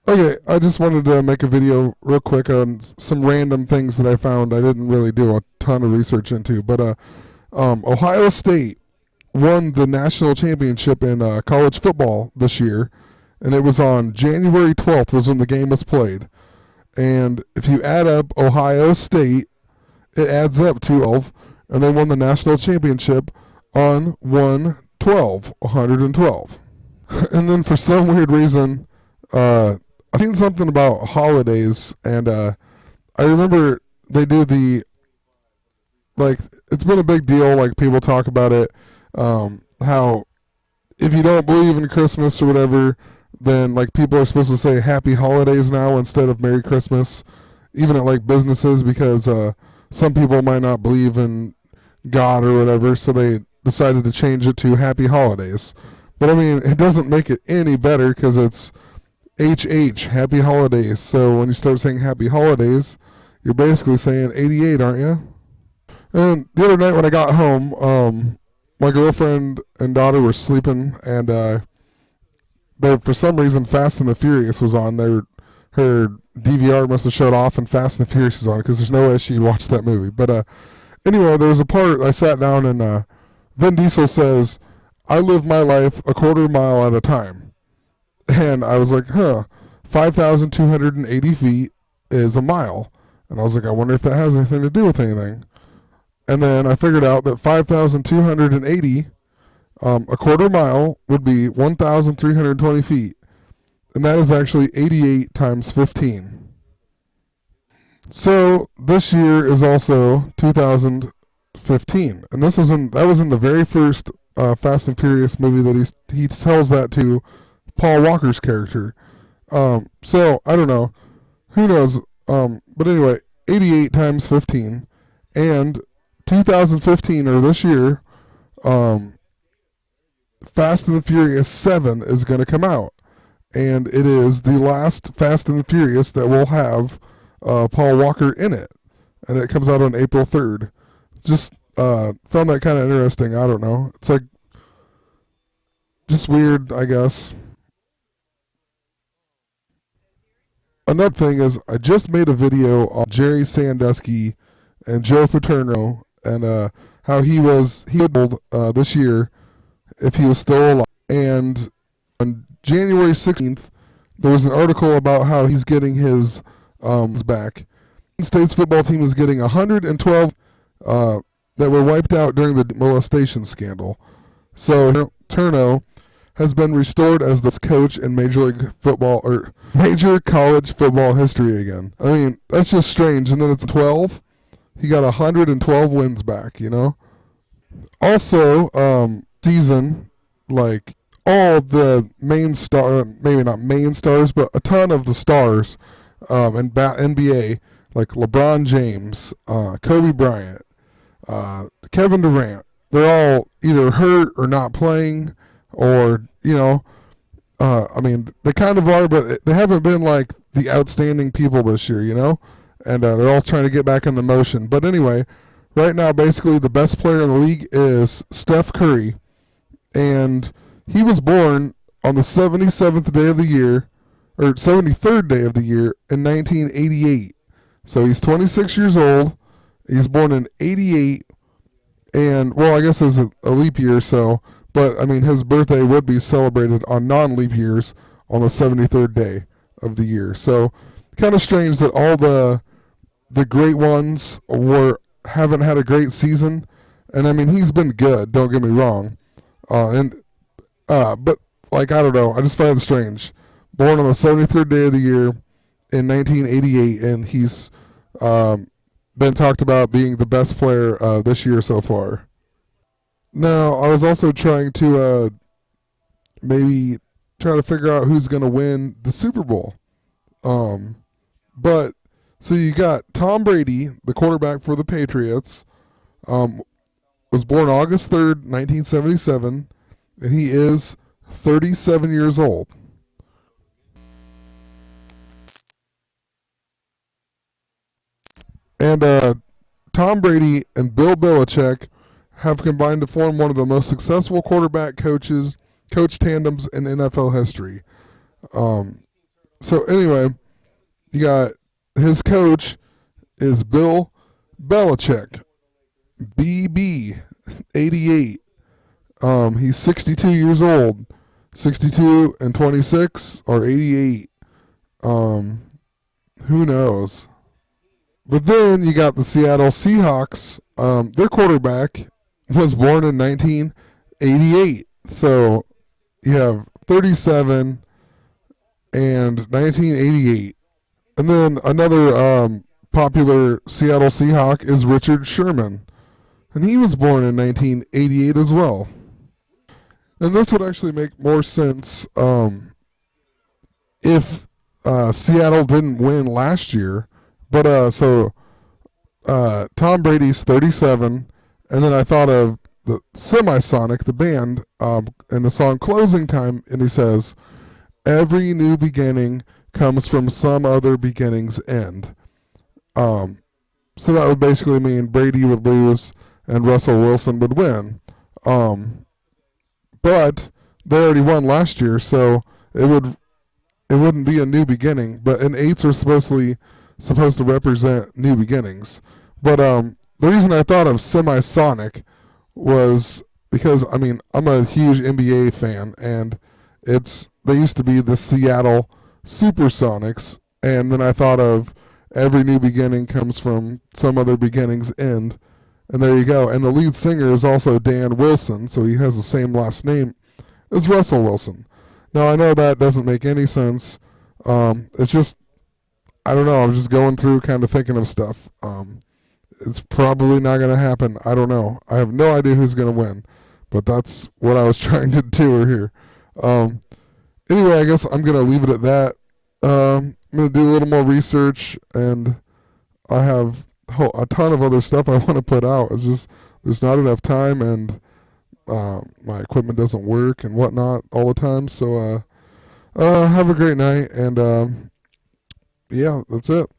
Okay, I just wanted to make a video real quick on some random things that I found. I didn't really do a ton of research into, but Ohio State won the national championship in college football this year, and it was on January 12th was when the game was played. And if you add up Ohio State, it adds up to 12, and they won the national championship on 112. And then for some weird reason, I've seen something about holidays, and I remember they do like, it's been a big deal. Like, people talk about it, how if you don't believe in Christmas or whatever, then like people are supposed to say Happy Holidays now instead of Merry Christmas, even at like businesses, because some people might not believe in God or whatever, so they decided to change it to Happy Holidays. But I mean, it doesn't make it any better because it's HH, Happy Holidays. So when you start saying Happy Holidays, you're basically saying 88, aren't you? And the other night when I got home, my girlfriend and daughter were sleeping, and they, for some reason, Fast and the Furious was on. Her DVR must have shut off, and Fast and the Furious is on, because there's no way she'd watch that movie. But anyway, there was a part I sat down, and Vin Diesel says, "I live my life a quarter mile at a time." And I was like, 5,280 feet is a mile. And I was like, I wonder if that has anything to do with anything. And then I figured out that 5,280, a quarter mile would be 1,320 feet. And that is actually 88 times 15. So this year is also 2015. And that was in the very first Fast and Furious movie that he tells that to Paul Walker's character. So I don't know. Who knows? But anyway, 88 times 15. And 2015, or this year, Fast and the Furious 7 is going to come out. And it is the last Fast and the Furious that will have Paul Walker in it. And it comes out on April 3rd. Just found that kind of interesting. I don't know. It's like just weird, I guess. Another thing is, I just made a video on Jerry Sandusky and Joe Paterno, and how he told this year if he was still alive. And on January 16th, there was an article about how he's getting his back. The State's football team is getting 112 that were wiped out during the molestation scandal. So Paterno has been restored as the coach in Major League Football, or Major College Football history again. I mean, that's just strange. And then it's 12. He got 112 wins back, you know? Also, season, like, all the main maybe not main stars, but a ton of the stars in NBA, like LeBron James, Kobe Bryant, Kevin Durant, they're all either hurt or not playing, or, you know, I mean, they kind of are, but they haven't been like the outstanding people this year, you know? And they're all trying to get back in the motion. But anyway, right now, basically, the best player in the league is Steph Curry. And he was born on the 77th day of the year, or 73rd day of the year, in 1988. So he's 26 years old. He's born in 88. And, well, I guess it's a leap year, so. But, I mean, his birthday would be celebrated on non-leap years on the 73rd day of the year. So, kind of strange that all the great ones haven't had a great season. And, I mean, he's been good, don't get me wrong. But, like, I don't know. I just find it strange. Born on the 73rd day of the year in 1988, and he's been talked about being the best player this year so far. Now, I was also trying to maybe try to figure out who's going to win the Super Bowl. But, so you got Tom Brady, the quarterback for the Patriots, was born August 3rd, 1977, and he is 37 years old. And Tom Brady and Bill Belichick have combined to form one of the most successful coach tandems in NFL history. So anyway, you got his coach is Bill Belichick, BB, 88. He's 62 years old, 62 and 26 or 88. Um, who knows? But then you got the Seattle Seahawks. Their quarterback was born in 1988. So you have 37 and 1988. And then another popular Seattle Seahawk is Richard Sherman. And he was born in 1988 as well. And this would actually make more sense if Seattle didn't win last year. But Tom Brady's 37, and then I thought of the Semisonic, the band, and the song "Closing Time," and he says, "Every new beginning comes from some other beginning's end." So that would basically mean Brady would lose and Russell Wilson would win. But they already won last year, so it wouldn't be a new beginning. But and eights are supposed to represent new beginnings. But the reason I thought of Semisonic was because I mean I'm a huge NBA fan, and they used to be the Seattle Supersonics, and then I thought of every new beginning comes from some other beginning's end, and there you go. And the lead singer is also Dan Wilson, so he has the same last name as Russell Wilson. Now I know that doesn't make any sense. It's just I don't know. I'm just going through kind of thinking of stuff. It's probably not going to happen. I don't know. I have no idea who's going to win, but that's what I was trying to do here. Um, anyway, I guess I'm going to leave it at that. I'm going to do a little more research, and I have a ton of other stuff I want to put out. It's just there's not enough time, and my equipment doesn't work and whatnot all the time. So have a great night, and yeah, that's it.